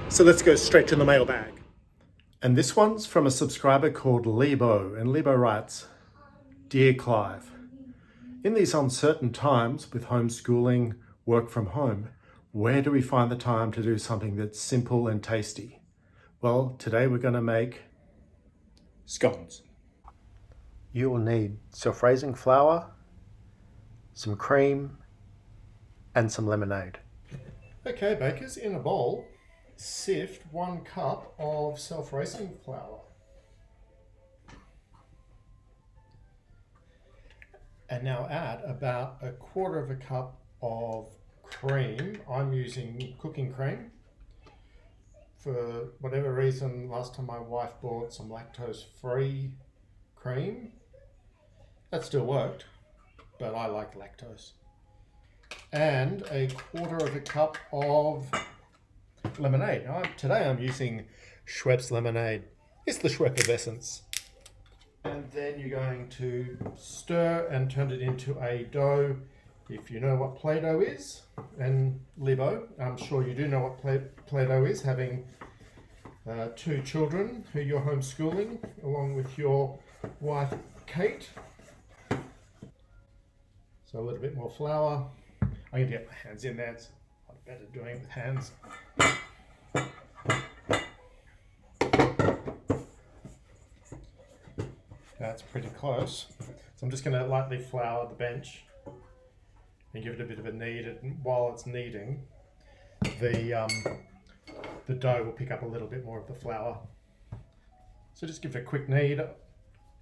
So let's go straight to the mailbag. And this one's from a subscriber called Lebo. And Lebo writes, Dear Clive, in these uncertain times with homeschooling, work from home, where do we find the time to do something that's simple and tasty? Well, today we're going to make scones. You will need self-raising flour, some cream, and some lemonade. Okay, bakers, in a bowl, sift 1 cup of self-raising flour. And now add about 1/4 cup of cream. I'm using cooking cream. For whatever reason, last time my wife bought some lactose-free cream. That still worked, but I like lactose. And 1/4 cup of lemonade. Now, today I'm using Schweppes lemonade. It's the Schweppes essence. And then you're going to stir and turn it into a dough. If you know what Play-Doh is, and Lebo, I'm sure you do know what Play-Doh is, having 2 children who you're homeschooling, along with your wife, Kate. So a little bit more flour. I'm going to get my hands in there. It's a lot better doing it with hands. That's pretty close. So I'm just going to lightly flour the bench and give it a bit of a knead. And while it's kneading, the dough will pick up a little bit more of the flour. So just give it a quick knead,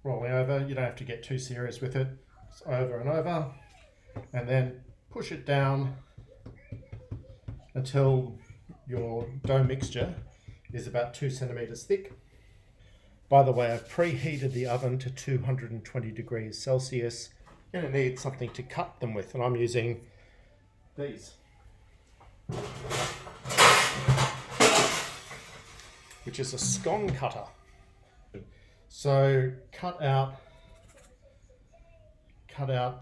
rolling over. You don't have to get too serious with it. Just over and over. And then push it down until your dough mixture is about 2 centimeters thick. By the way, I've preheated the oven to 220 degrees Celsius. You're going to need something to cut them with, and I'm using these, which is a scone cutter. So cut out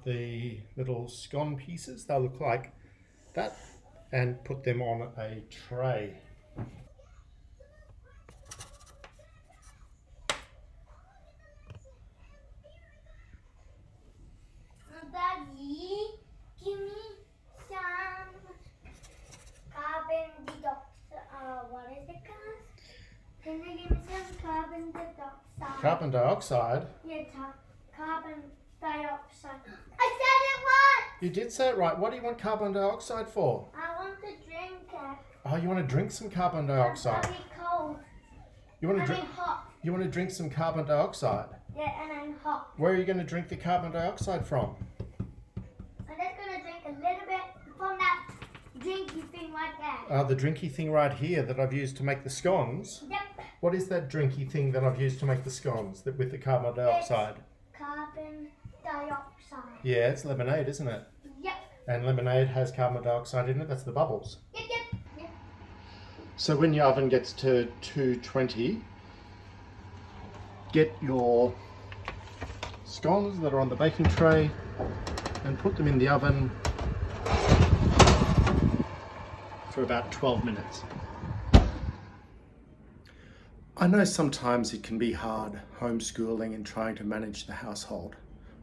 the little scone pieces. They'll look like that, and put them on a tray. Daddy, give me some carbon dioxide. What is it called? Can you give me some carbon dioxide? Carbon dioxide? Yeah, carbon dioxide. I said it right! You did say it right. What do you want carbon dioxide for? I want to drink it. Oh, you want to drink some carbon dioxide? It's very cold. You want to I drink? mean hot. You want to drink some carbon dioxide? Yeah, and I'm hot. Where are you going to drink the carbon dioxide from? I'm just going to drink a little bit from that drinky thing right there. The drinky thing right here that I've used to make the scones. Yep. What is that drinky thing that I've used to make the scones with the carbon dioxide? It's carbon dioxide. Yeah, it's lemonade, isn't it? Yep. And lemonade has carbon dioxide in it. That's the bubbles. Yep. So when your oven gets to 220, get your scones that are on the baking tray and put them in the oven for about 12 minutes. I know sometimes it can be hard homeschooling and trying to manage the household,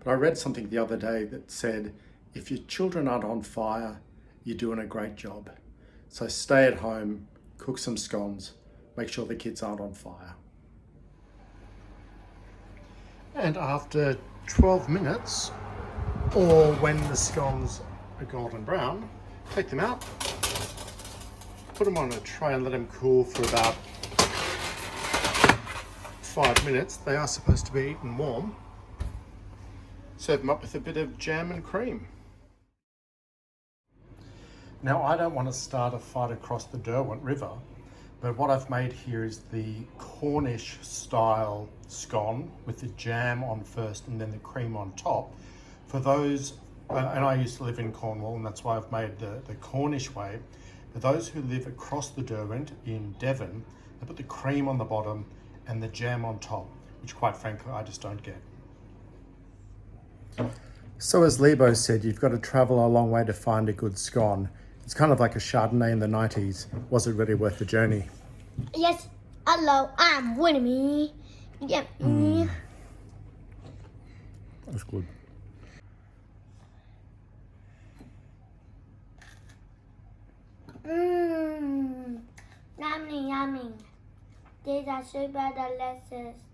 but I read something the other day that said, if your children aren't on fire, you're doing a great job. So stay at home, cook some scones, make sure the kids aren't on fire. And after 12 minutes, or when the scones are golden brown, take them out, put them on a tray and let them cool for about 5 minutes. They are supposed to be eaten warm. Serve them up with a bit of jam and cream. Now, I don't want to start a fight across the Derwent River, but what I've made here is the Cornish style scone with the jam on first and then the cream on top. For those, and I used to live in Cornwall, and that's why I've made the Cornish way. For those who live across the Derwent in Devon, they put the cream on the bottom and the jam on top, which quite frankly, I just don't get. So as Lebo said, you've got to travel a long way to find a good scone. It's kind of like a Chardonnay in the 90s. Was it really worth the journey? Yes, hello, I'm winning me. Yeah. That's good. Yummy, yummy. These are super delicious.